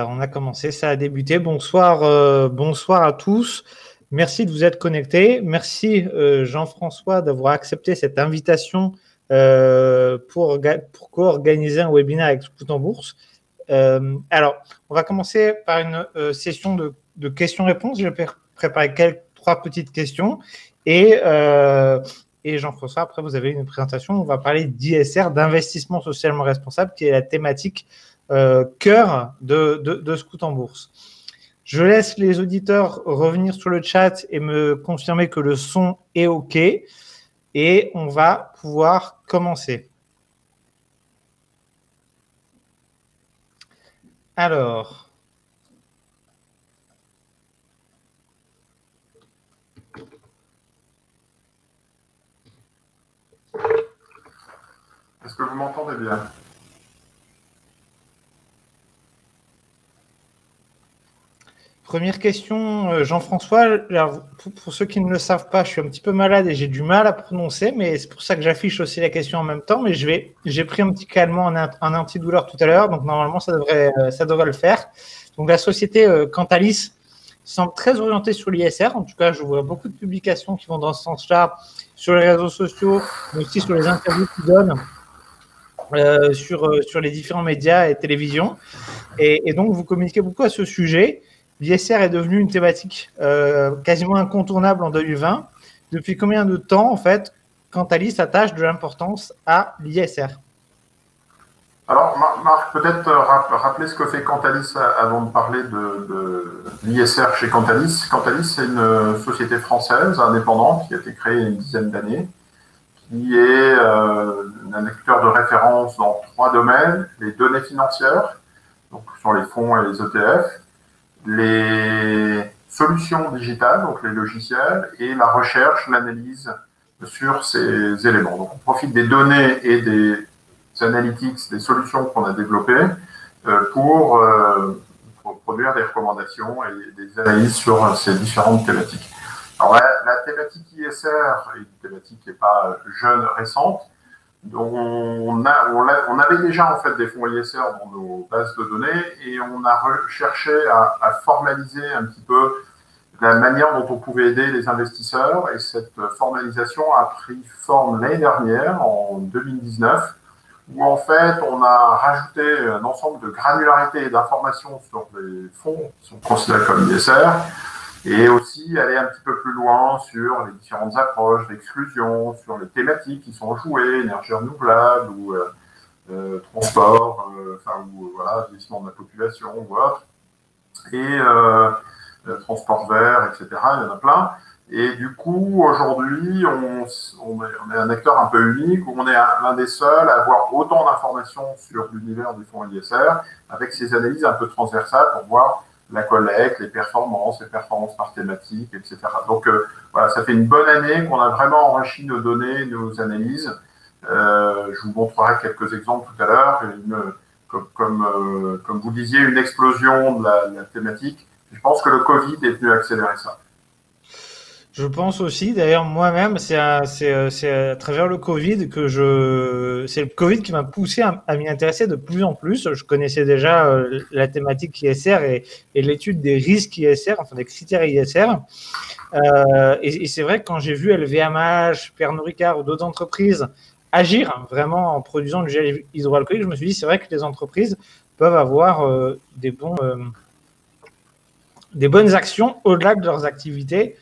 On a commencé, ça a débuté. Bonsoir, bonsoir à tous. Merci de vous être connectés. Merci Jean-François d'avoir accepté cette invitation pour co-organiser un webinaire avec Scout en Bourse. Alors, on va commencer par une session de questions-réponses. Je vais préparer trois petites questions. Et Jean-François, après, vous avez une présentation. On va parler d'ISR, d'investissement socialement responsable, qui est la thématique cœur de Scout en Bourse. Je laisse les auditeurs revenir sur le chat et me confirmer que le son est OK. Et on va pouvoir commencer. Alors, est-ce que vous m'entendez bien? Première question, Jean-François. Pour ceux qui ne le savent pas, je suis un petit peu malade et j'ai du mal à prononcer, mais c'est pour ça que j'affiche aussi la question en même temps. Mais j'ai pris un petit calmant en antidouleur tout à l'heure, donc normalement ça devrait le faire. Donc la société Cantalis semble très orientée sur l'ISR. En tout cas, je vois beaucoup de publications qui vont dans ce sens-là sur les réseaux sociaux, mais aussi sur les interviews qu'ils donnent sur les différents médias et télévisions. Et donc, vous communiquez beaucoup à ce sujet. L'ISR est devenu une thématique quasiment incontournable en 2020. Depuis combien de temps, en fait, Cantalis attache de l'importance à l'ISR? Alors, Marc, peut-être rappeler ce que fait Cantalis avant de parler de l'ISR chez Cantalis. Cantalis, c'est une société française indépendante qui a été créée il y a une dizaine d'années, qui est un acteur de référence dans 3 domaines: les données financières, donc sur les fonds et les ETF, les solutions digitales, donc les logiciels, et la recherche, l'analyse sur ces éléments. Donc on profite des données et des analytics, des solutions qu'on a développées pour produire des recommandations et des analyses sur ces différentes thématiques. Alors la thématique ISR est une thématique qui n'est pas jeune, récente. Donc on avait déjà en fait des fonds ISR dans nos bases de données et on a cherché à formaliser un petit peu la manière dont on pouvait aider les investisseurs, et cette formalisation a pris forme l'année dernière, en 2019, où en fait on a rajouté un ensemble de granularités et d'informations sur les fonds qui sont considérés comme ISR, et aussi aller un petit peu plus loin sur les différentes approches d'exclusion, sur les thématiques qui sont jouées, énergie renouvelable ou transport, ou voilà, vieillissement de la population ou autre, et transport vert, etc. Il y en a plein. Et du coup, aujourd'hui, on est un acteur un peu unique, où on est l'un des seuls à avoir autant d'informations sur l'univers du fonds ISR, avec ces analyses un peu transversales pour voir la collecte, les performances par thématique, etc. Donc voilà, ça fait une bonne année qu'on a vraiment enrichi nos données, nos analyses. Je vous montrerai quelques exemples tout à l'heure. Comme vous disiez, une explosion de la thématique. Je pense que le Covid est venu accélérer ça. Je pense aussi, d'ailleurs, moi-même, c'est à travers le Covid c'est le Covid qui m'a poussé à m'y intéresser de plus en plus. Je connaissais déjà la thématique ISR et l'étude des risques ISR, enfin des critères ISR. Et c'est vrai que quand j'ai vu LVMH, Pernod Ricard ou d'autres entreprises agir vraiment en produisant du gel hydroalcoolique, je me suis dit, c'est vrai que les entreprises peuvent avoir des bonnes actions au-delà de leurs activités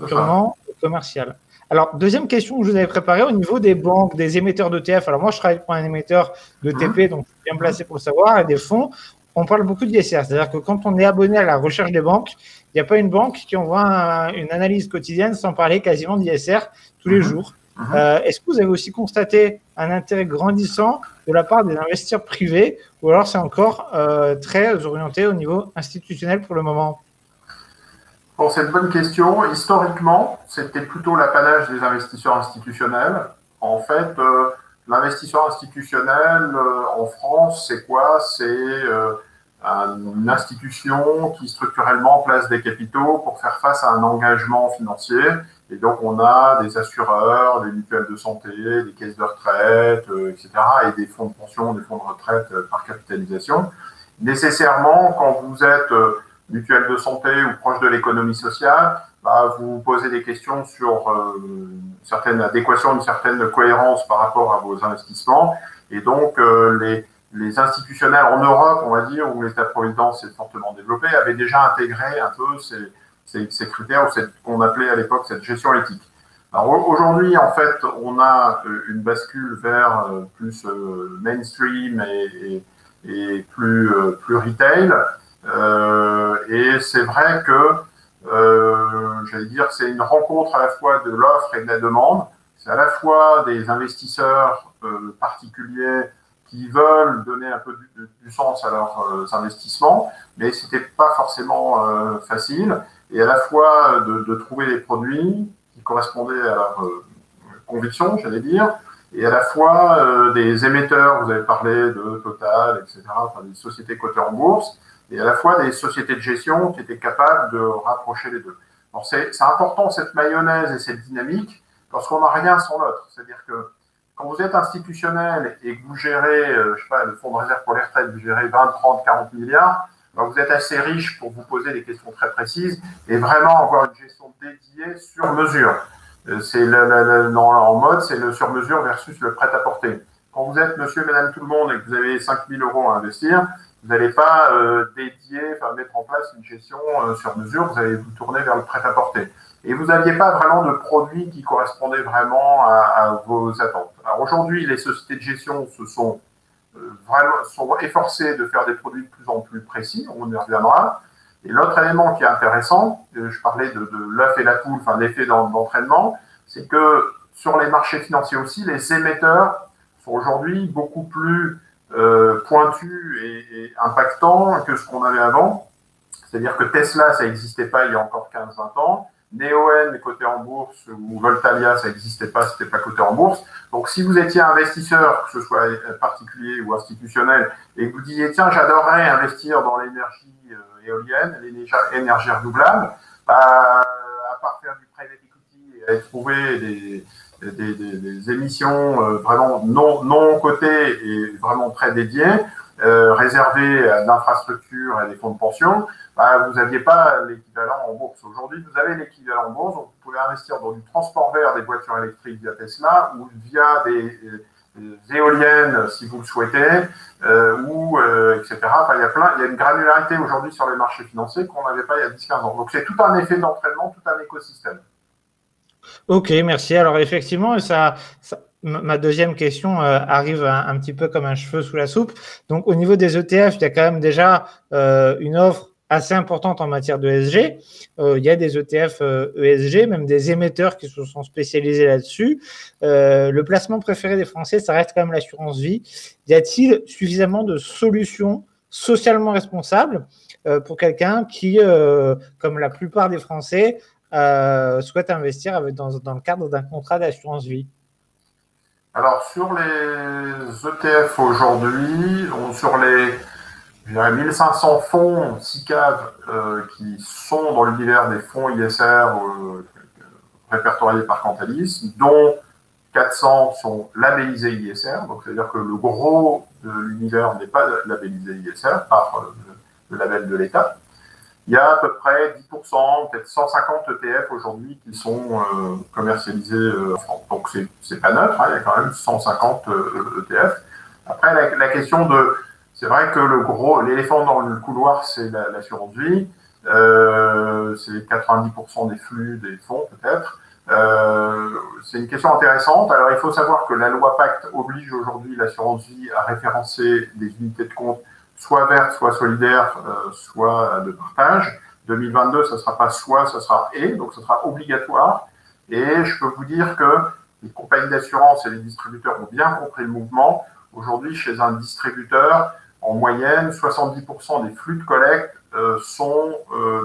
purement commerciales. Alors, deuxième question que je vous avais préparée au niveau des banques, des émetteurs d'ETF. Alors, moi, je travaille pour un émetteur d'ETP, donc je suis bien placé pour le savoir, et des fonds. On parle beaucoup d'ISR, c'est-à-dire que quand on est abonné à la recherche des banques, il n'y a pas une banque qui envoie une analyse quotidienne sans parler quasiment d'ISR tous les jours. Est-ce que vous avez aussi constaté un intérêt grandissant de la part des investisseurs privés, ou alors c'est encore très orienté au niveau institutionnel pour le moment? Bon, c'est une bonne question. Historiquement, c'était plutôt l'apanage des investisseurs institutionnels. En fait, l'investisseur institutionnel en France, c'est quoi? C'est une institution qui structurellement place des capitaux pour faire face à un engagement financier. Et donc, on a des assureurs, des mutuelles de santé, des caisses de retraite, etc., et des fonds de pension, des fonds de retraite par capitalisation. nécessairement, quand vous êtes mutuelle de santé ou proche de l'économie sociale, vous vous posez des questions sur une certaine adéquation, une certaine cohérence par rapport à vos investissements. Et donc, les institutionnels en Europe, on va dire, où l'État-providence est fortement développé, avaient déjà intégré un peu ces critères, ou qu'on appelait à l'époque cette gestion éthique. Alors aujourd'hui, en fait, on a une bascule vers plus mainstream et plus retail. Et c'est vrai que, j'allais dire, c'est une rencontre à la fois de l'offre et de la demande. C'est à la fois des investisseurs particuliers qui veulent donner un peu du sens à leurs investissements, mais ce n'était pas forcément facile. Et à la fois de trouver des produits qui correspondaient à leurs convictions, j'allais dire, et à la fois des émetteurs, vous avez parlé de Total, etc., enfin des sociétés cotées en bourse, et à la fois des sociétés de gestion qui étaient capables de rapprocher les deux. Alors c'est important cette mayonnaise et cette dynamique, parce qu'on n'a rien sans l'autre. C'est-à-dire que quand vous êtes institutionnel et que vous gérez, je sais pas, le fonds de réserve pour les retraites, vous gérez 20, 30, 40 milliards, alors vous êtes assez riche pour vous poser des questions très précises et vraiment avoir une gestion dédiée sur mesure. C'est en mode, c'est le sur mesure versus le prêt-à-porter. Quand vous êtes monsieur, madame, tout le monde et que vous avez 5 000 € à investir, vous n'allez pas mettre en place une gestion sur mesure, vous allez vous tourner vers le prêt-à-porter. Et vous n'aviez pas vraiment de produits qui correspondaient vraiment à vos attentes. Alors aujourd'hui, les sociétés de gestion sont efforcées de faire des produits de plus en plus précis, on y reviendra. Et l'autre élément qui est intéressant, je parlais de l'œuf et la poule, enfin l'effet d'entraînement, c'est que sur les marchés financiers aussi, les émetteurs sont aujourd'hui beaucoup plus pointus et impactants que ce qu'on avait avant. C'est-à-dire que Tesla, ça n'existait pas il y a encore 15-20 ans. Neoen, coté en bourse, ou Voltalia, ça n'existait pas, c'était pas coté en bourse. Donc, si vous étiez investisseur, que ce soit particulier ou institutionnel, et que vous disiez, tiens, j'adorerais investir dans l'énergie éolienne, l'énergie renouvelable, à part faire du private equity et trouver des émissions vraiment non cotées et vraiment très dédiées, réservées à l'infrastructure et à des fonds de pension, vous n'aviez pas l'équivalent en bourse. Aujourd'hui, vous avez l'équivalent en bourse, donc vous pouvez investir dans du transport vert des voitures électriques via Tesla ou via des éoliennes si vous le souhaitez, etc. Enfin, il y a une granularité aujourd'hui sur les marchés financiers qu'on n'avait pas il y a 10-15 ans. Donc c'est tout un effet d'entraînement, tout un écosystème. Ok, merci. Alors effectivement, ma deuxième question arrive un petit peu comme un cheveu sous la soupe. Donc au niveau des ETF, il y a quand même déjà une offre assez importante en matière de ESG. Il y a des ETF ESG, même des émetteurs qui se sont spécialisés là-dessus. Le placement préféré des Français, ça reste quand même l'assurance vie. Y a-t-il suffisamment de solutions socialement responsables pour quelqu'un qui, comme la plupart des Français, souhaite investir dans le cadre d'un contrat d'assurance vie? Alors, sur les ETF aujourd'hui, sur les 1500 fonds SICAV qui sont dans l'univers des fonds ISR répertoriés par Cantalis, dont 400 sont labellisés ISR, donc c'est-à-dire que le gros de l'univers n'est pas labellisé ISR par le label de l'État. Il y a à peu près 10%, peut-être 150 ETF aujourd'hui qui sont commercialisés en France. Donc c'est pas neutre, il y a quand même 150 ETF. Après, la question c'est vrai que l'éléphant dans le couloir, c'est l'assurance vie. C'est 90% des flux des fonds, peut-être. C'est une question intéressante. Alors, il faut savoir que la loi Pacte oblige aujourd'hui l'assurance vie à référencer des unités de compte soit vertes, soit solidaires, soit de partage. 2022, ça ne sera pas soit, ça sera et, donc ça sera obligatoire. Et je peux vous dire que les compagnies d'assurance et les distributeurs ont bien compris le mouvement. Aujourd'hui, chez un distributeur, en moyenne, 70% des flux de collecte sont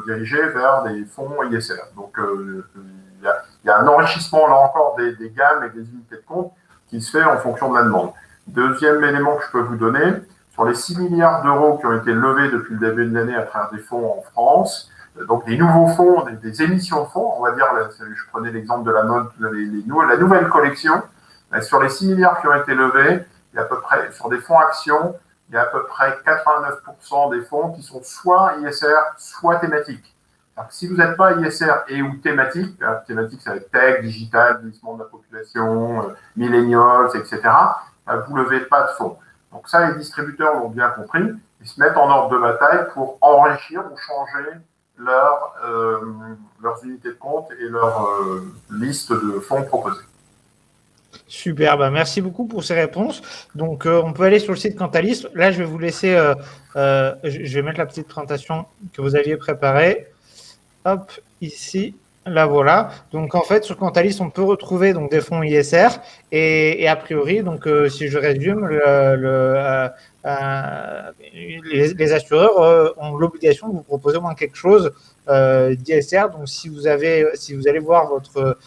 dirigés vers des fonds ISR. Donc, il y a un enrichissement, là encore, des gammes et des unités de compte qui se fait en fonction de la demande. Deuxième élément que je peux vous donner, sur les 6 milliards d'euros qui ont été levés depuis le début de l'année à travers des fonds en France, donc des nouveaux fonds, des émissions de fonds, on va dire, je prenais l'exemple de la mode, la nouvelle collection, sur les 6 milliards qui ont été levés, il y a à peu près, sur des fonds actions, il y a à peu près 89% des fonds qui sont soit ISR, soit thématiques. Alors, si vous n'êtes pas ISR et ou thématique, thématique ça va être tech, digital, vieillissement de la population, millennials, etc., vous ne levez pas de fonds. Donc ça, les distributeurs l'ont bien compris. Ils se mettent en ordre de bataille pour enrichir ou changer leurs unités de compte et leur liste de fonds proposés. Super, bah merci beaucoup pour ces réponses. Donc, on peut aller sur le site Cantalis. Là, je vais vous laisser, je vais mettre la petite présentation que vous aviez préparée. Hop, ici, là voilà. Donc, en fait, sur Cantalis, on peut retrouver donc, des fonds ISR et a priori, donc, si je résume, les assureurs ont l'obligation de vous proposer au moins quelque chose d'ISR. Donc, si vous allez voir votre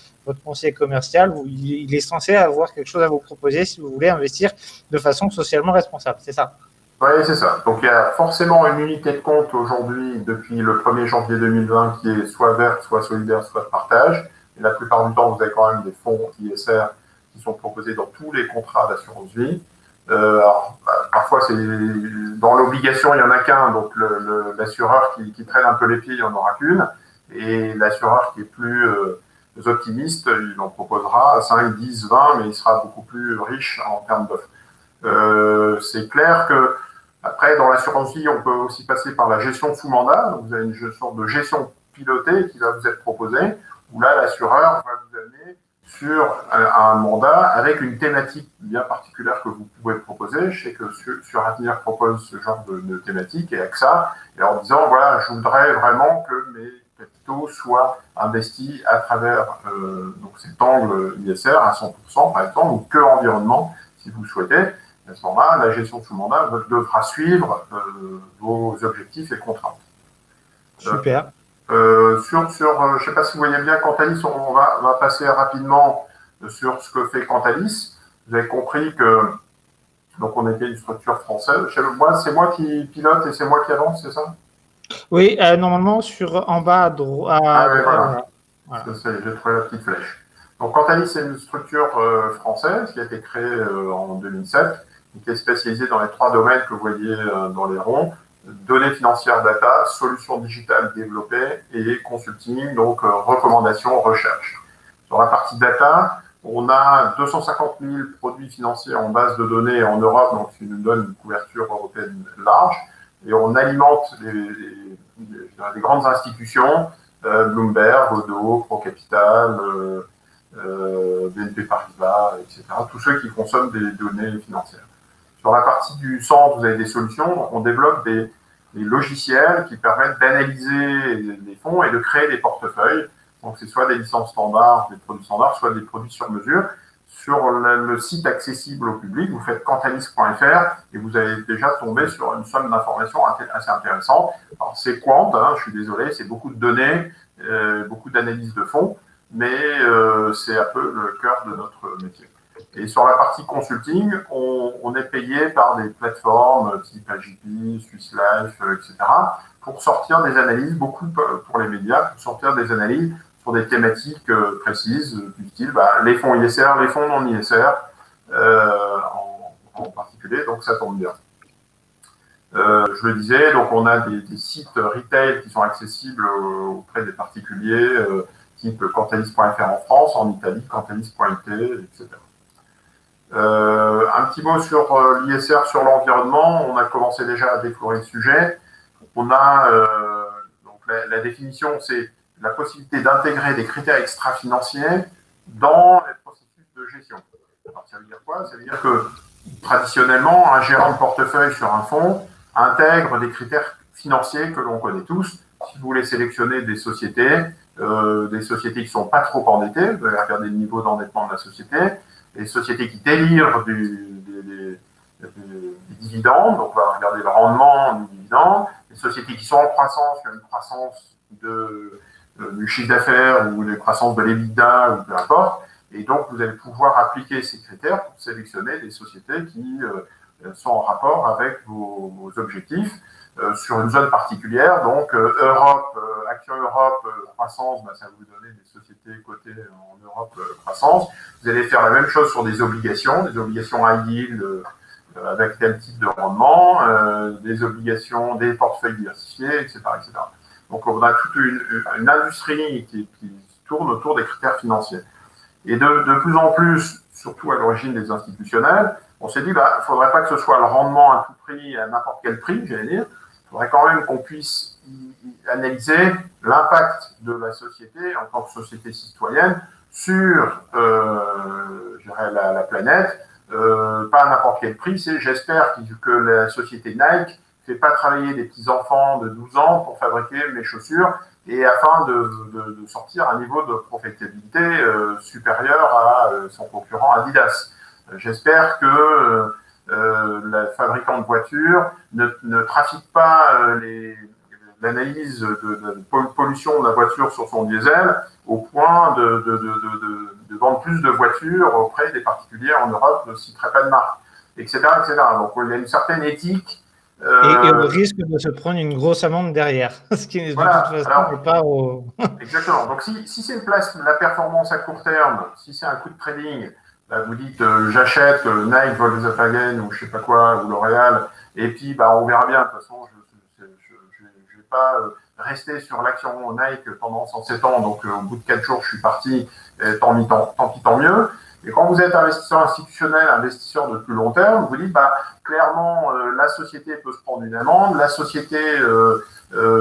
conseiller commercial, il est censé avoir quelque chose à vous proposer si vous voulez investir de façon socialement responsable. C'est ça? Oui, c'est ça. Donc, il y a forcément une unité de compte aujourd'hui, depuis le 1er janvier 2020, qui est soit verte, soit solidaire, soit de partage. Et la plupart du temps, vous avez quand même des fonds ISR qui sont proposés dans tous les contrats d'assurance vie. Parfois, c'est dans l'obligation, il n'y en a qu'un. Donc, l'assureur qui traîne un peu les pieds, il n'y en aura qu'une. Et l'assureur qui est plus optimiste, il en proposera 5, 10, 20, mais il sera beaucoup plus riche en termes d'offres. C'est clair que après, dans l'assurance vie, on peut aussi passer par la gestion sous mandat. Donc, vous avez une sorte de gestion pilotée qui va vous être proposée, où là, l'assureur va vous amener sur un mandat avec une thématique bien particulière que vous pouvez proposer. Je sais que Suravenir propose ce genre de thématique et AXA, et en disant, voilà, je voudrais vraiment que mes capitaux soient investis à travers donc cet angle ISR à 100%, par exemple, ou que environnement, si vous le souhaitez. À ce moment-là, la gestion sous mandat devra suivre vos objectifs et contraintes. Super. Je ne sais pas si vous voyez bien Cantalis, on va passer rapidement sur ce que fait Cantalis. Vous avez compris que donc on était une structure française. C'est moi qui pilote et c'est moi qui avance, c'est ça? Oui, normalement en bas à droite. Voilà. J'ai trouvé la petite flèche. Donc Cantalis, c'est une structure française qui a été créée en 2007 et qui est spécialisée dans les 3 domaines que vous voyez dans les ronds: données financières, data, solutions digitales développées et consulting, donc recommandations, recherche. Sur la partie data, on a 250 000 produits financiers en base de données en Europe, donc ce qui nous donne une couverture européenne large, et on alimente les grandes institutions, Bloomberg, Odoo, ProCapital, BNP Paribas, etc., tous ceux qui consomment des données financières. Sur la partie du centre, vous avez des solutions. On développe des logiciels qui permettent d'analyser les fonds et de créer des portefeuilles. Donc, c'est soit des licences standards, des produits standards, soit des produits sur mesure. Sur le site accessible au public, vous faites cantalis.fr et vous allez déjà tomber sur une somme d'informations assez intéressante. Alors, c'est quant, je suis désolé, c'est beaucoup de données, beaucoup d'analyses de fonds, mais c'est un peu le cœur de notre métier. Et sur la partie consulting, on est payé par des plateformes type AGP, Swiss Life, etc., pour sortir des analyses, beaucoup pour les médias, pour sortir des analyses sur des thématiques précises, du style les fonds ISR, les fonds non ISR, en particulier, donc ça tombe bien. Je le disais, donc on a des sites retail qui sont accessibles auprès des particuliers, type cantalis.fr en France, en Italie, cantalis.it, etc. Un petit mot sur l'ISR, sur l'environnement. On a commencé déjà à déflorer le sujet. On a donc la définition, c'est la possibilité d'intégrer des critères extra-financiers dans les processus de gestion. Alors, ça veut dire quoi? Ça veut dire que traditionnellement, un gérant de portefeuille sur un fonds intègre des critères financiers que l'on connaît tous. Si vous voulez sélectionner des sociétés qui ne sont pas trop endettées, vous allez regarder le niveau d'endettement de la société, les sociétés qui délivrent des dividendes, donc on va regarder le rendement du dividende, les sociétés qui sont en croissance, qui ont une croissance du chiffre d'affaires ou une croissance de l'EBITDA ou peu importe, et donc vous allez pouvoir appliquer ces critères pour sélectionner des sociétés qui sont en rapport avec vos objectifs sur une zone particulière, donc Europe, Action Europe, croissance, ça va vous donner des sociétés cotées en Europe, croissance. Vous allez faire la même chose sur des obligations high yield, avec tel type de rendement, des obligations, des portefeuilles diversifiés, etc., etc. Donc, on a toute une industrie qui tourne autour des critères financiers. Et de plus en plus, surtout à l'origine des institutionnels, on s'est dit, il ne faudrait pas que ce soit le rendement à tout prix, à n'importe quel prix, j'allais dire. Il faudrait quand même qu'on puisse analyser l'impact de la société en tant que société citoyenne sur la planète, pas à n'importe quel prix. J'espère que la société Nike ne fait pas travailler des petits enfants de 12 ans pour fabriquer mes chaussures et afin de sortir à un niveau de profitabilité supérieur à son concurrent Adidas. J'espère que le fabricant de voitures ne trafique pas l'analyse de pollution de la voiture sur son diesel au point de vendre plus de voitures auprès des particuliers en Europe, ne citerai pas de marque, etc., etc. Donc il y a une certaine éthique. Et au risque de se prendre une grosse amende derrière, ce qui de toute façon n'est pas au... Exactement. Donc si c'est la performance à court terme, si c'est un coup de trading, vous dites j'achète Nike, Volkswagen ou je sais pas quoi, ou L'Oréal, et puis on verra bien. De toute façon, je vais pas rester sur l'action Nike pendant 107 ans, donc au bout de 4 jours, je suis parti, tant pis, tant mieux. Et quand vous êtes investisseur institutionnel, investisseur de plus long terme, vous dites, clairement, la société peut se prendre une amende, la société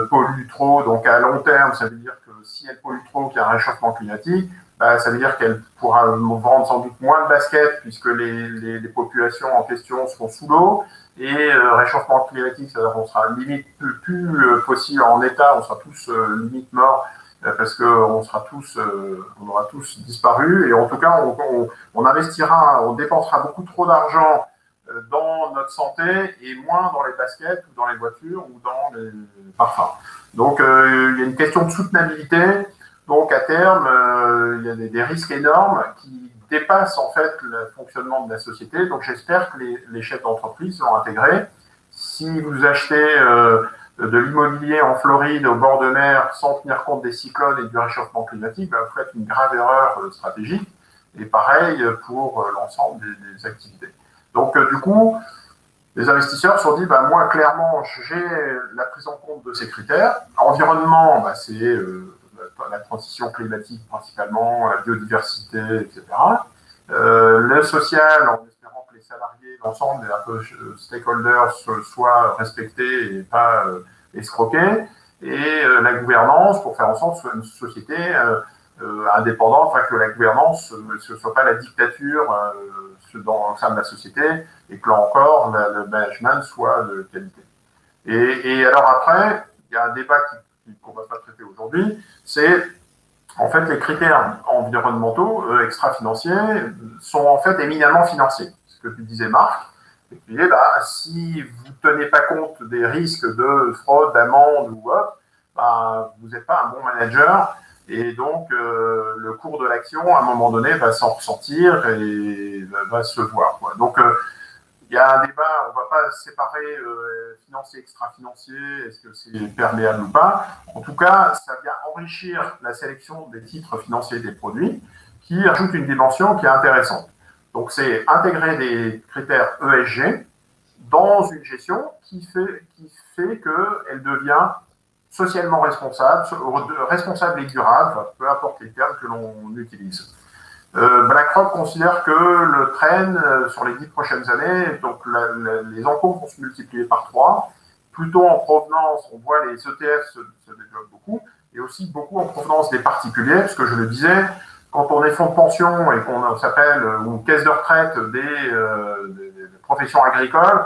pollue trop, donc à long terme, ça veut dire que si elle pollue trop, qu'il y a un réchauffement climatique, ça veut dire qu'elle pourra vendre sans doute moins de baskets puisque les populations en question seront sous l'eau. Et réchauffement climatique, c'est-à-dire qu'on sera limite plus possible en état, on sera tous limite morts parce qu'on on aura tous disparu. Et en tout cas, on investira, on dépensera beaucoup trop d'argent dans notre santé et moins dans les baskets ou dans les voitures ou dans les parfums. Donc, il y a une question de soutenabilité. Donc, à terme, il y a des risques énormes qui dépassent en fait le fonctionnement de la société. Donc, j'espère que les chefs d'entreprise l'ont intégré. Si vous achetez de l'immobilier en Floride au bord de mer sans tenir compte des cyclones et du réchauffement climatique, vous faites une grave erreur stratégique. Et pareil pour l'ensemble des activités. Donc, du coup, les investisseurs se sont dit, moi, clairement, j'ai la prise en compte de ces critères. Environnement, c'est la transition climatique principalement, la biodiversité, etc. Le social, en espérant que les salariés, l'ensemble des stakeholders soient respectés et pas escroqués. Et la gouvernance, pour faire en sorte que ce soit une société indépendante, enfin que la gouvernance ne soit pas la dictature au sein de la société et que là encore, le management soit de qualité. Et alors après, il y a un débat qu'on ne va pas traiter aujourd'hui, c'est en fait les critères environnementaux extra-financiers sont en fait éminemment financiers. Ce que tu disais, Marc, tu disais, si vous ne tenez pas compte des risques de fraude, d'amende ou autre, vous n'êtes pas un bon manager et donc le cours de l'action, à un moment donné, va s'en ressentir et va se voir. Donc, il y a un débat, on ne va pas séparer financier, extra-financier, est-ce que c'est perméable ou pas. En tout cas, ça vient enrichir la sélection des titres financiers des produits qui ajoute une dimension qui est intéressante. Donc, c'est intégrer des critères ESG dans une gestion qui fait qu'elle devient socialement responsable et durable, peu importe les termes que l'on utilise. BlackRock considère que le trend sur les 10 prochaines années, donc les encours vont se multiplier par 3. Plutôt en provenance, on voit les ETF se développent beaucoup, et aussi beaucoup en provenance des particuliers, parce que je le disais, quand on est fonds de pension et qu'on s'appelle ou caisse de retraite des professions agricoles,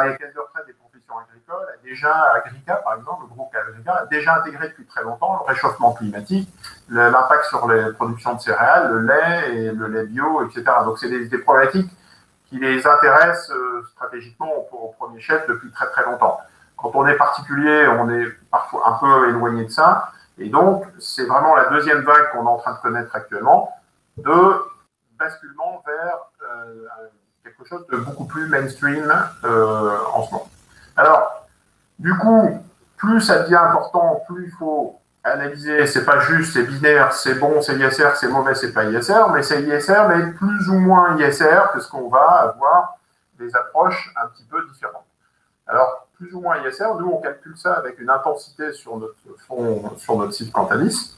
les caisses de retraite des professions agricoles a déjà, Agrica par exemple, le groupe Agrica a déjà intégré depuis très longtemps le réchauffement climatique, l'impact sur les productions de céréales, le lait et le lait bio, etc. Donc c'est des problématiques qui les intéressent stratégiquement au premier chef depuis très très longtemps. Quand on est particulier, on est parfois un peu éloigné de ça. Et donc, c'est vraiment la deuxième vague qu'on est en train de connaître actuellement, de basculement vers quelque chose de beaucoup plus mainstream en ce moment. Alors, du coup, plus ça devient important, plus il faut analyser, c'est pas juste, c'est binaire, c'est bon, c'est ISR, c'est mauvais, c'est pas ISR, mais c'est ISR, mais plus ou moins ISR, parce qu'on va avoir des approches un petit peu différentes. Alors, plus ou moins ISR, nous, on calcule ça avec une intensité sur notre site Cantalis.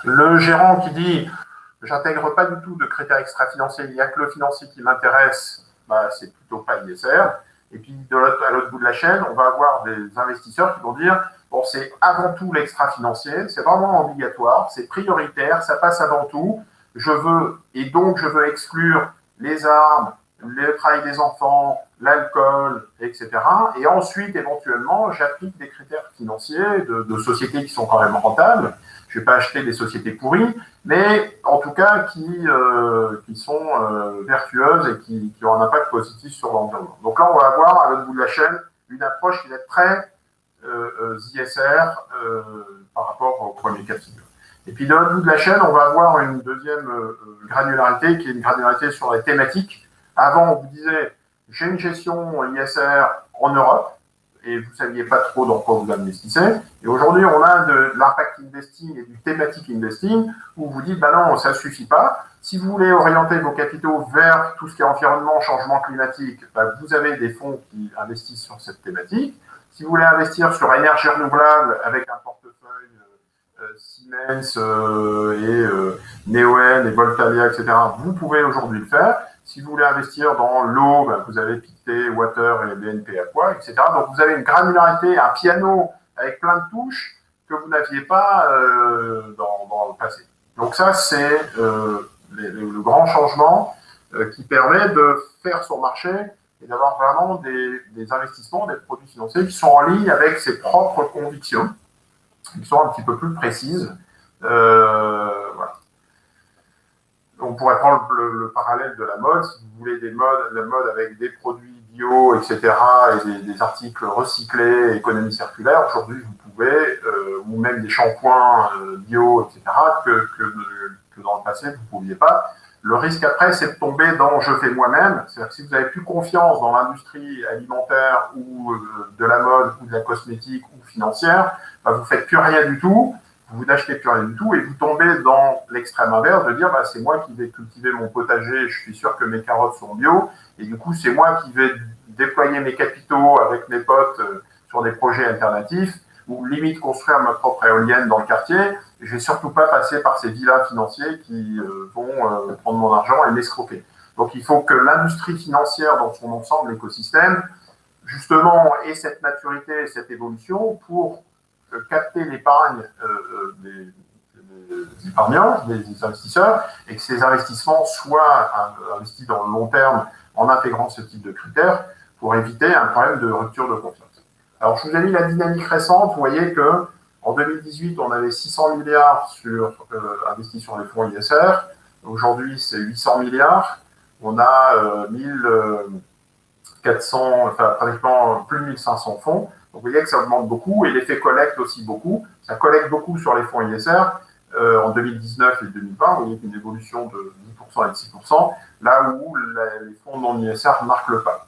Le gérant qui dit « j'intègre pas du tout de critères extra-financiers, il n'y a que le financier qui m'intéresse », bah, c'est plutôt pas ISR. Et puis, à l'autre bout de la chaîne, on va avoir des investisseurs qui vont dire « bon, c'est avant tout l'extra-financier, c'est vraiment obligatoire, c'est prioritaire, ça passe avant tout, je veux exclure les armes, le travail des enfants, l'alcool, etc. Et ensuite, éventuellement, j'applique des critères financiers de sociétés qui sont quand même rentables. Je ne vais pas acheter des sociétés pourries, mais en tout cas qui sont vertueuses et qui ont un impact positif sur l'environnement. Donc là, on va avoir à l'autre bout de la chaîne une approche qui va être très ISR par rapport au premier cas de figure. Et puis de l'autre bout de la chaîne, on va avoir une deuxième granularité qui est une granularité sur les thématiques. Avant, on vous disait, j'ai une gestion ISR en Europe, et vous ne saviez pas trop dans quoi vous investissez. Et aujourd'hui, on a de l'impact investing et du thematic investing, où vous dites, bah non, ça ne suffit pas. Si vous voulez orienter vos capitaux vers tout ce qui est environnement, changement climatique, bah, vous avez des fonds qui investissent sur cette thématique. Si vous voulez investir sur énergie renouvelable avec un portefeuille Siemens Neoen et Voltalia, etc., vous pouvez aujourd'hui le faire. Si vous voulez investir dans l'eau, ben vous avez Pictet, Water et BNP Aqua, etc. Donc vous avez une granularité, un piano avec plein de touches que vous n'aviez pas dans le passé. Donc ça, c'est le grand changement qui permet de faire son marché et d'avoir vraiment des investissements, des produits financiers qui sont en ligne avec ses propres convictions, qui sont un petit peu plus précises. Voilà. On pourrait prendre le parallèle de la mode. Si vous voulez la mode avec des produits bio, etc., et des articles recyclés, économie circulaire, aujourd'hui, vous pouvez, ou même des shampoings bio, etc., que dans le passé, vous ne pouviez pas. Le risque après, c'est de tomber dans « je fais moi-même ». C'est-à-dire que si vous n'avez plus confiance dans l'industrie alimentaire ou de la mode ou de la cosmétique ou financière, bah, vous ne faites plus rien du tout. Vous n'achetez plus rien du tout et vous tombez dans l'extrême inverse de dire bah, c'est moi qui vais cultiver mon potager, je suis sûr que mes carottes sont bio et du coup c'est moi qui vais déployer mes capitaux avec mes potes sur des projets alternatifs ou limite construire ma propre éolienne dans le quartier. Et je ne vais surtout pas passer par ces villas financiers qui vont prendre mon argent et m'escroquer. Donc il faut que l'industrie financière dans son ensemble, l'écosystème, justement ait cette maturité et cette évolution pour capter l'épargne des épargnants, des investisseurs, et que ces investissements soient investis dans le long terme en intégrant ce type de critères pour éviter un problème de rupture de confiance. Alors, je vous ai mis la dynamique récente. Vous voyez qu'en 2018, on avait 600 milliards investis sur les fonds ISR. Aujourd'hui, c'est 800 milliards. On a 1400, enfin, pratiquement plus de 1500 fonds. Donc, vous voyez que ça augmente beaucoup et l'effet collecte aussi beaucoup. Ça collecte beaucoup sur les fonds ISR. En 2019 et 2020, vous voyez une évolution de 10% et de 6%, là où les fonds non ISR marquent le pas.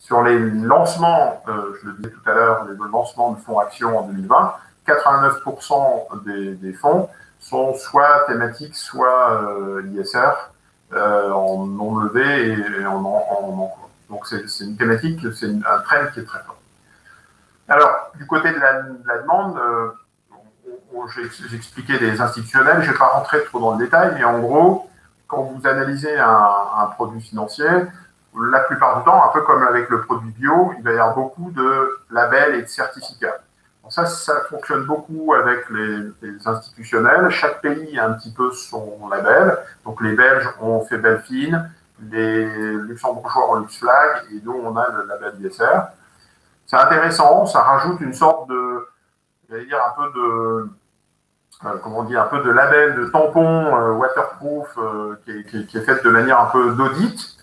Sur les lancements, je le disais tout à l'heure, les lancements de fonds actions en 2020, 89% des fonds sont soit thématiques, soit ISR, en non levé et en encours. Donc c'est une thématique, c'est un trend qui est très fort. Alors, du côté de la demande, j'ai expliqué des institutionnels, je ne vais pas rentrer trop dans le détail, mais en gros, quand vous analysez un produit financier, la plupart du temps, un peu comme avec le produit bio, il va y avoir beaucoup de labels et de certificats. Donc ça fonctionne beaucoup avec les institutionnels. Chaque pays a un petit peu son label. Donc les Belges ont fait Belfin, les Luxembourgeois ont Luxflag, et nous, on a le label ISR. C'est intéressant, ça rajoute une sorte de, j'allais dire un peu de, un peu de label, de tampon waterproof qui est fait de manière un peu d'audit.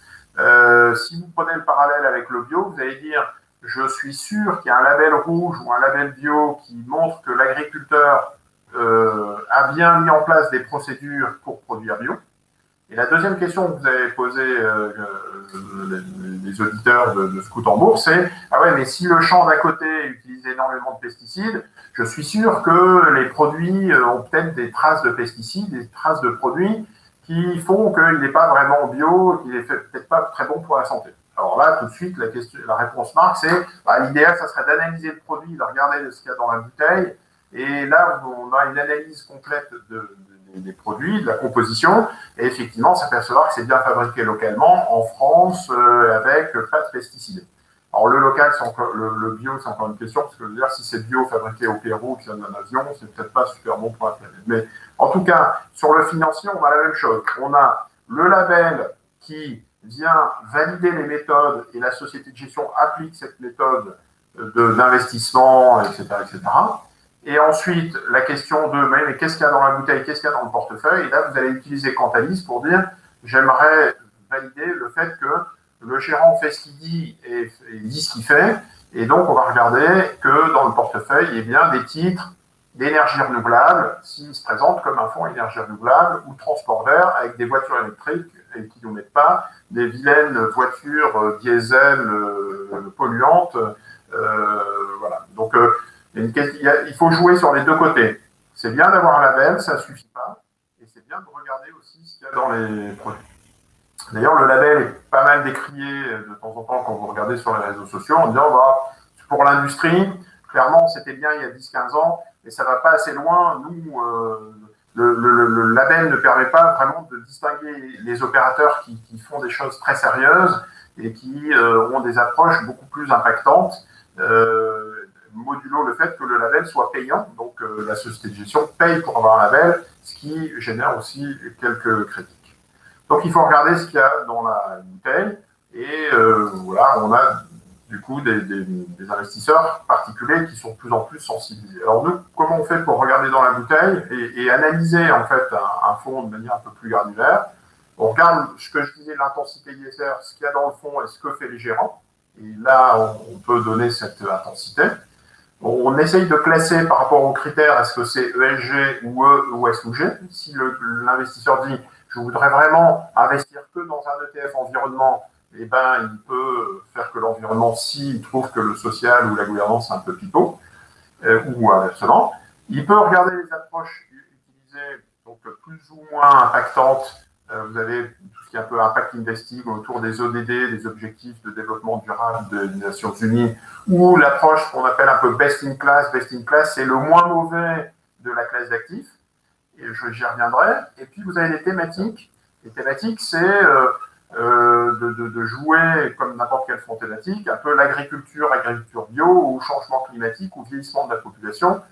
Si vous prenez le parallèle avec le bio, vous allez dire je suis sûr qu'il y a un label rouge ou un label bio qui montre que l'agriculteur a bien mis en place des procédures pour produire bio. Et la deuxième question que vous avez posée les auditeurs de Scout en Bourse, c'est ah ouais, mais si le champ d'à côté utilise énormément de pesticides, je suis sûr que les produits ont peut-être des traces de pesticides, des traces de produits qui font qu'il n'est pas vraiment bio, qu'il n'est peut-être pas très bon pour la santé. Alors là, tout de suite, la réponse Marc, c'est l'idéal, ça serait d'analyser le produit, de regarder ce qu'il y a dans la bouteille. Et là, on a une analyse complète des produits, de la composition, et effectivement, s'apercevoir que c'est bien fabriqué localement, en France, avec pas de pesticides. Alors le local, le bio, c'est encore une question, parce que je veux dire, si c'est bio fabriqué au Pérou, qui vient d'un avion, c'est peut-être pas super bon pour la planète. Mais en tout cas, sur le financier, on a la même chose. On a le label qui vient valider les méthodes et la société de gestion applique cette méthode d'investissement, etc., etc. Et ensuite, la question de mais qu'est-ce qu'il y a dans la bouteille, qu'est-ce qu'il y a dans le portefeuille. Et là, vous allez utiliser Cantalis pour dire j'aimerais valider le fait que le gérant fait ce qu'il dit et dit ce qu'il fait. Et donc, on va regarder que dans le portefeuille, il y a bien des titres d'énergie renouvelable, s'ils se présentent comme un fonds énergie renouvelable ou transport vert avec des voitures électriques et qui ne mettent pas des vilaines voitures diesel polluantes. Voilà. Donc, il faut jouer sur les deux côtés. C'est bien d'avoir un label, ça ne suffit pas. Et c'est bien de regarder aussi ce qu'il y a dans les produits. D'ailleurs, le label est pas mal décrié de temps en temps quand vous regardez sur les réseaux sociaux en disant pour l'industrie, clairement, c'était bien il y a 10-15 ans, mais ça ne va pas assez loin. Nous, le label ne permet pas vraiment de distinguer les opérateurs qui font des choses très sérieuses et qui ont des approches beaucoup plus impactantes, modulo le fait que le label soit payant. Donc, la société de gestion paye pour avoir un label, ce qui génère aussi quelques critiques. Donc, il faut regarder ce qu'il y a dans la bouteille. Et voilà, on a du coup des investisseurs particuliers qui sont de plus en plus sensibilisés. Alors, nous, comment on fait pour regarder dans la bouteille et analyser en fait un fonds de manière un peu plus granulaire? On regarde ce que je disais, l'intensité ISR, ce qu'il y a dans le fond et ce que fait les gérants. Et là, on peut donner cette intensité. On essaye de classer par rapport aux critères, est-ce que c'est ESG ou E ou S ou G. Si l'investisseur dit je voudrais vraiment investir que dans un ETF environnement, eh ben, il peut faire que l'environnement s'il trouve que le social ou la gouvernance est un peu pipeau, ou inversement. Il peut regarder les approches utilisées, donc plus ou moins impactantes. Vous avez tout ce qui est un peu impact investing autour des ODD, des objectifs de développement durable des Nations Unies, ou l'approche qu'on appelle un peu best in class. Best in class, c'est le moins mauvais de la classe d'actifs. Et j'y reviendrai. Et puis, vous avez les thématiques. Les thématiques, c'est de jouer, comme n'importe quel fonds thématique, un peu agriculture bio, ou changement climatique, ou vieillissement de la population.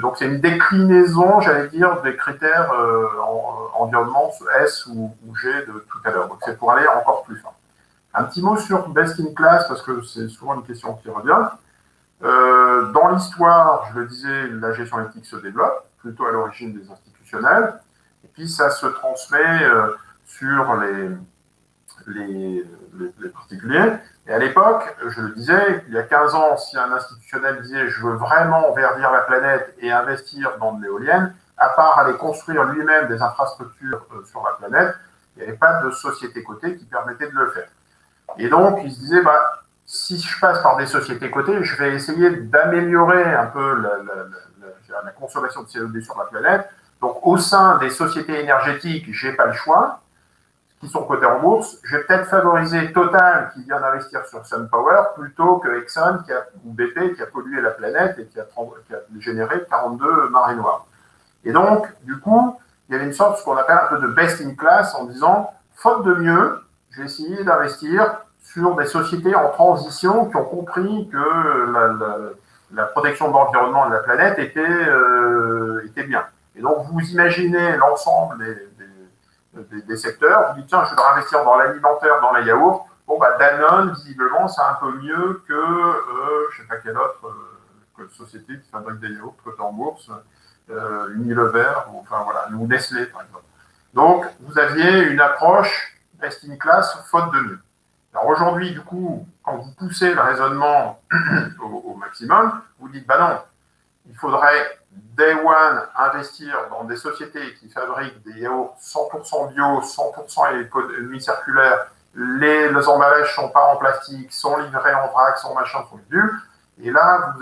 Donc, c'est une déclinaison, j'allais dire, des critères environnement S ou G de tout à l'heure. Donc, c'est pour aller encore plus fin. Un petit mot sur best in class, parce que c'est souvent une question qui revient. Dans l'histoire, je le disais, la gestion éthique se développe, plutôt à l'origine des institutionnels, et puis ça se transmet sur les particuliers. Et à l'époque, je le disais, il y a 15 ans, si un institutionnel disait « je veux vraiment verdir la planète et investir dans de l'éolienne », à part aller construire lui-même des infrastructures sur la planète, il n'y avait pas de société cotée qui permettait de le faire. Et donc, il se disait si je passe par des sociétés cotées, je vais essayer d'améliorer un peu la consommation de CO2 sur la planète. Donc, au sein des sociétés énergétiques, je n'ai pas le choix, qui sont cotées en bourse. Je vais peut-être favoriser Total, qui vient d'investir sur SunPower, plutôt que Exxon ou BP, qui a pollué la planète et qui a généré 42 marées noires. Et donc, du coup, il y avait une sorte de ce qu'on appelle un peu de best in class en disant, faute de mieux, je vais essayer d'investir sur des sociétés en transition qui ont compris que la protection de l'environnement et de la planète était bien. Et donc, vous imaginez l'ensemble des secteurs, vous dites, tiens, je voudrais investir dans l'alimentaire, dans les yaourts. Bon, Danone, visiblement, c'est un peu mieux que, je ne sais pas quelle autre société qui fabrique des yaourts cotée en bourse, Unilever, ou Nestlé, par exemple. Donc, vous aviez une approche best in class, faute de mieux. Alors aujourd'hui, du coup, quand vous poussez le raisonnement au maximum, vous dites, non, il faudrait, day one, investir dans des sociétés qui fabriquent des yaourts 100% bio, 100% économie circulaire, les emballages ne sont pas en plastique, sont livrés en vrac, sont machin, sont bulles. Et là,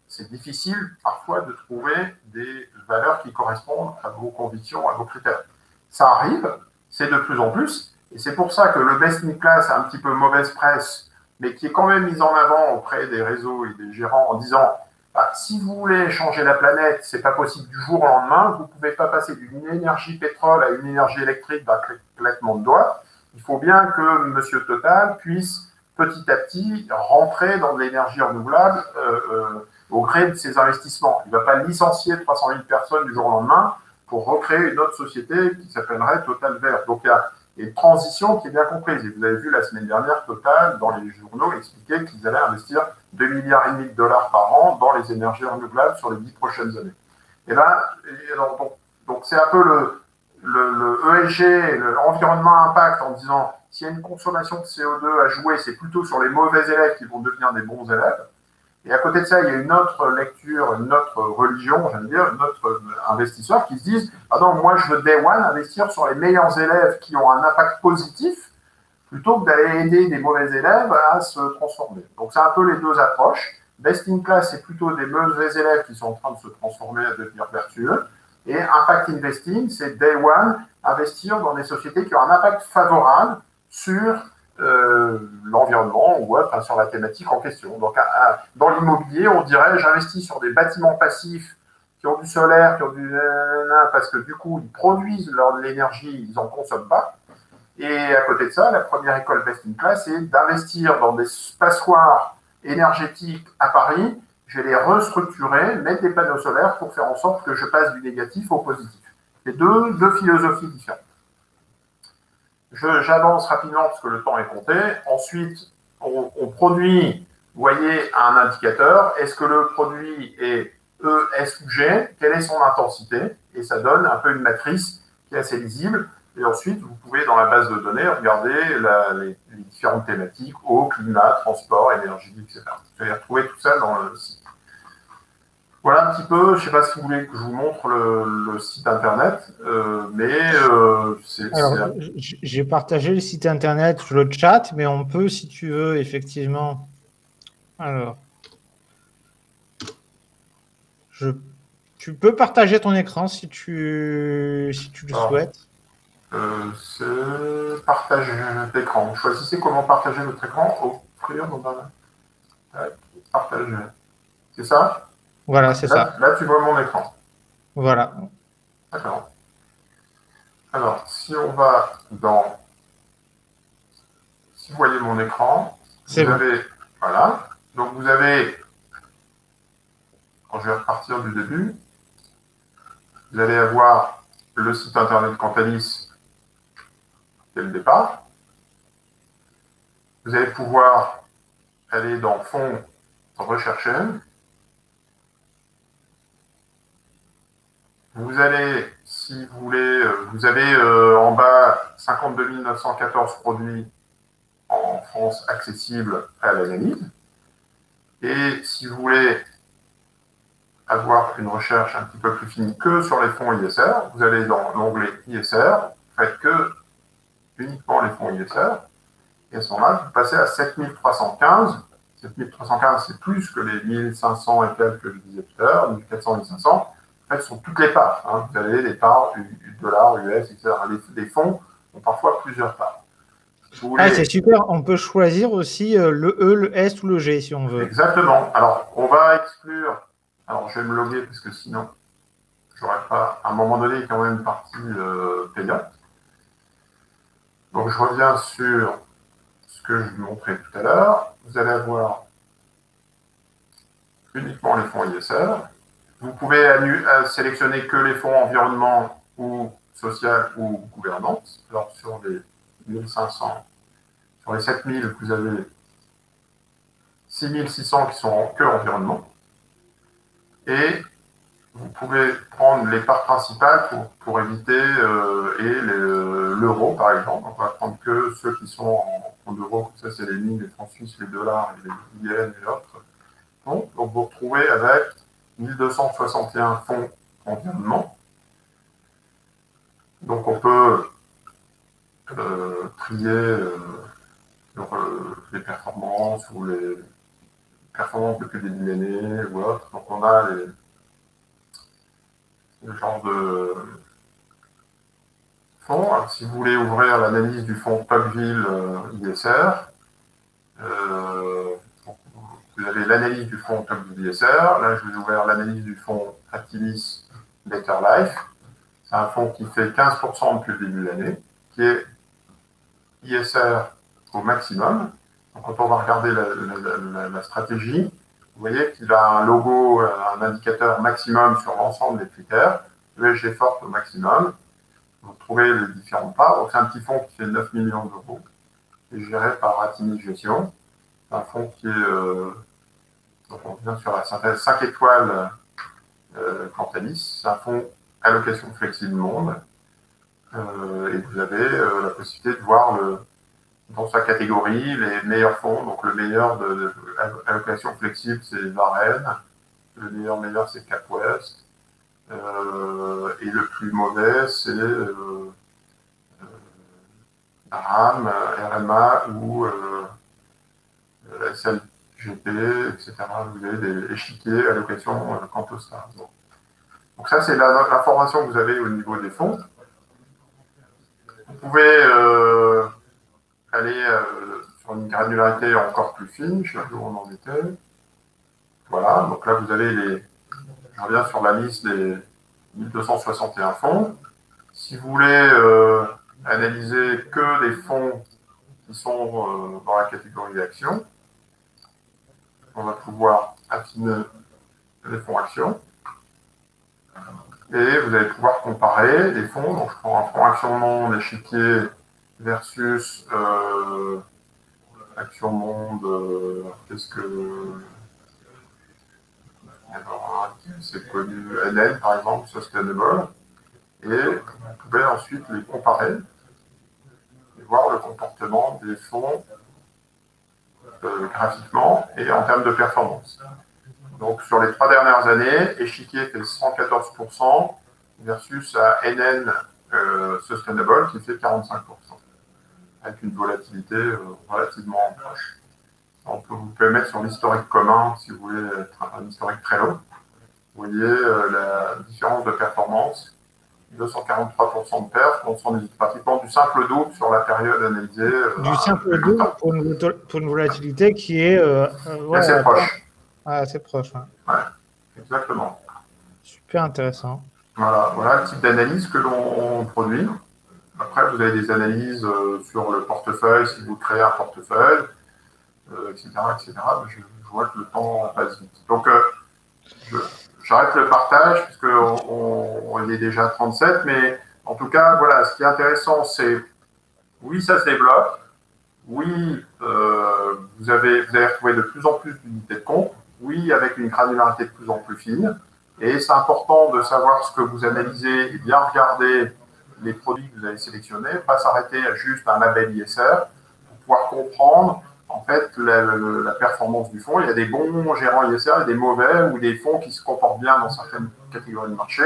c'est difficile parfois de trouver des valeurs qui correspondent à vos convictions, à vos critères. Ça arrive, c'est de plus en plus, Et c'est pour ça que le best in class a un petit peu mauvaise presse, mais qui est quand même mis en avant auprès des réseaux et des gérants en disant bah, si vous voulez changer la planète, c'est pas possible du jour au lendemain, vous ne pouvez pas passer d'une énergie pétrole à une énergie électrique d'un claquement de doigts. Il faut bien que Monsieur Total puisse petit à petit rentrer dans de l'énergie renouvelable au gré de ses investissements. Il ne va pas licencier 300 000 personnes du jour au lendemain pour recréer une autre société qui s'appellerait Total Vert. Donc il y a une transition qui est bien comprise. Et vous avez vu la semaine dernière, Total, dans les journaux, expliquer qu'ils allaient investir 2,5 milliards de dollars par an dans les énergies renouvelables sur les 10 prochaines années. Et là, donc c'est un peu le ESG, l'environnement impact, en disant s'il y a une consommation de CO2 à jouer, c'est plutôt sur les mauvais élèves qui vont devenir des bons élèves. Et à côté de ça, il y a une autre lecture, une autre religion, j'aime dire, un autre investisseur qui se disent ah non, moi je veux day one investir sur les meilleurs élèves qui ont un impact positif plutôt que d'aller aider des mauvais élèves à se transformer. Donc c'est un peu les deux approches. Best in class, c'est plutôt des mauvais élèves qui sont en train de se transformer à devenir vertueux. Et impact investing, c'est day one, investir dans des sociétés qui ont un impact favorable sur l'environnement ou enfin, sur la thématique en question. Donc, dans l'immobilier, on dirait j'investis sur des bâtiments passifs qui ont du solaire, qui ont du parce que du coup, ils produisent l'énergie, ils n'en consomment pas. Et à côté de ça, la première école best in class, c'est d'investir dans des passoires énergétiques à Paris. Je vais les restructurer, mettre des panneaux solaires pour faire en sorte que je passe du négatif au positif. C'est deux philosophies différentes. J'avance rapidement parce que le temps est compté. Ensuite, on produit, vous voyez, un indicateur. Est-ce que le produit est E, S ou G? Quelle est son intensité? Et ça donne un peu une matrice qui est assez lisible. Et ensuite, vous pouvez, dans la base de données, regarder les différentes thématiques, eau, climat, transport, énergie, etc. Vous allez retrouver tout ça dans le site. Voilà un petit peu, je ne sais pas si vous voulez que je vous montre le site internet, c'est... Alors, j'ai partagé le site internet sur le chat, mais on peut, si tu veux, effectivement... Alors, tu peux partager ton écran si tu le souhaites. C'est partager d'écran. Choisissez comment partager votre écran. Offrir dans un... Partager. C'est ça? Voilà, c'est ça. Là, tu vois mon écran. Voilà. D'accord. Alors, si on va dans... Si vous voyez mon écran, vous avez... Voilà. Donc, vous avez... Quand je vais repartir du début, vous allez avoir le site internet Cantalis dès le départ. Vous allez pouvoir aller dans Fonds, rechercher. Vous allez, si vous voulez, vous avez en bas 52 914 produits en France accessibles à l'analyse. Et si vous voulez avoir une recherche un petit peu plus fine que sur les fonds ISR, vous allez dans l'onglet ISR, vous faites que uniquement les fonds ISR, et à ce moment-là, vous passez à 7315. 7315, c'est plus que les 1500 et quelques que je disais tout à l'heure, 1400, 1500. En fait, ce sont toutes les parts. Hein. Vous avez les parts dollar, US, etc. Les fonds ont parfois plusieurs parts. C'est super. On peut choisir aussi le E, le S ou le G si on veut. Exactement. Alors, on va exclure. Alors, je vais me loguer parce que sinon, je n'aurai pas. À un moment donné, quand même une partie payante. Donc, je reviens sur ce que je vous montrais tout à l'heure. Vous allez avoir uniquement les fonds ISR. Vous pouvez sélectionner que les fonds environnement ou social ou gouvernance. Alors, sur les 1500, sur les 7000, vous avez 6600 qui sont que environnement. Et vous pouvez prendre les parts principales pour éviter l'euro, par exemple. On va prendre que ceux qui sont en euros, comme ça, c'est les lignes, les francs suisses, les dollars, les yens et autres. Donc, vous vous retrouvez avec 1261 fonds environnement. Donc, on peut trier sur les performances ou les performances depuis des millénaires ou autres. Donc, on a le genre de fonds. Alors, si vous voulez ouvrir l'analyse du fonds Tocqueville ISR, vous avez l'analyse du fonds Tocqueville ISR. Là, je vais ouvrir l'analyse du fonds Activis Better Life. C'est un fonds qui fait 15% depuis le début de l'année, qui est ISR au maximum. Donc, quand on va regarder la stratégie, vous voyez qu'il a un logo, un indicateur maximum sur l'ensemble des critères, ESG forte au maximum. Vous trouvez les différentes parts. Donc, c'est un petit fonds qui fait 9 millions d'euros, qui est géré par Atimis Gestion. C'est un fonds qui est, donc on vient sur la synthèse 5 étoiles Cantalis. C'est un fonds allocation flexible monde. Et vous avez la possibilité de voir dans sa catégorie les meilleurs fonds. Donc le meilleur de allocation flexible, c'est Varenne. Le meilleur, c'est CapWest. Et le plus mauvais, c'est RAM, RMA ou SLGP, etc. Vous avez des échiquiers allocation Cantostar. Donc ça, c'est l'information que vous avez au niveau des fonds. Vous pouvez aller sur une granularité encore plus fine, je sais pas où on en était. Voilà, donc là vous avez je reviens sur la liste des 1261 fonds. Si vous voulez analyser que des fonds qui sont dans la catégorie actions, on va pouvoir affiner les fonds actions. Et vous allez pouvoir comparer les fonds. Donc je prends un fonds action monde échiquier versus Action Monde, qu'est-ce que... Alors, c'est connu NL, par exemple, Sustainable. Et vous pouvez ensuite les comparer et voir le comportement des fonds graphiquement et en termes de performance. Donc, sur les 3 dernières années, Échiquier fait 114% versus NN Sustainable qui fait 45%. Avec une volatilité relativement proche. Vous pouvez mettre sur l'historique commun si vous voulez un historique très long. Vous voyez la différence de performance, 243% de perf, on s'en est pratiquement du simple double sur la période analysée. Du simple double pour une volatilité qui est assez proche. Assez proche. Ouais, exactement. Super intéressant. Voilà le type d'analyse que l'on produit. Après, vous avez des analyses sur le portefeuille, si vous créez un portefeuille, etc., etc. Je vois que le temps passe vite. Donc, j'arrête le partage, puisqu'on est déjà à 37, mais en tout cas, voilà, ce qui est intéressant, c'est, oui, ça se développe, oui, vous allez retrouver de plus en plus d'unités de compte, oui, avec une granularité de plus en plus fine, et c'est important de savoir ce que vous analysez et bien regarder les produits que vous avez sélectionnés, pas s'arrêter à juste un label ISR, pour pouvoir comprendre en fait la performance du fonds. Il y a des bons gérants ISR et des mauvais, ou des fonds qui se comportent bien dans certaines catégories de marché.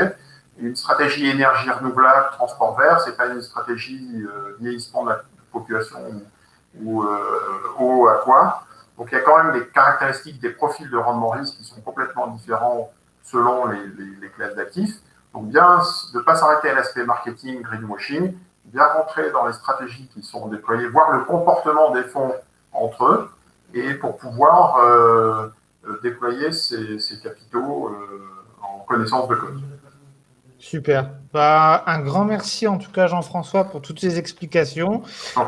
Une stratégie énergie renouvelable, transport vert, c'est pas une stratégie vieillissement de la population ou eau à quoi. Donc il y a quand même des caractéristiques, des profils de rendement risque qui sont complètement différents selon les classes d'actifs. Donc bien de ne pas s'arrêter à l'aspect marketing, greenwashing, bien rentrer dans les stratégies qui sont déployées, voir le comportement des fonds entre eux, et pour pouvoir déployer ces capitaux en connaissance de cause. Super. Un grand merci en tout cas Jean-François pour toutes ces explications.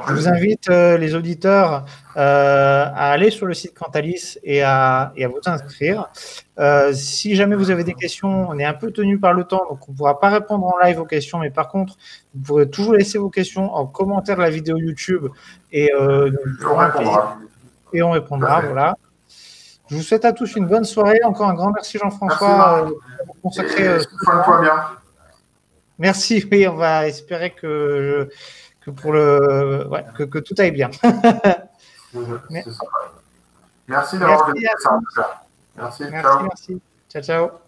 Je vous invite les auditeurs à aller sur le site Cantalis et à vous inscrire. Si jamais vous avez des questions, on est un peu tenu par le temps, donc on ne pourra pas répondre en live aux questions, mais par contre, vous pourrez toujours laisser vos questions en commentaire de la vidéo YouTube et on répondra. Et on répondra, voilà. Je vous souhaite à tous une bonne soirée. Encore un grand merci Jean-François. Soigne-toi bien. Merci, oui, on va espérer que tout aille bien. Merci d'avoir fait ça. Merci, ciao, ciao.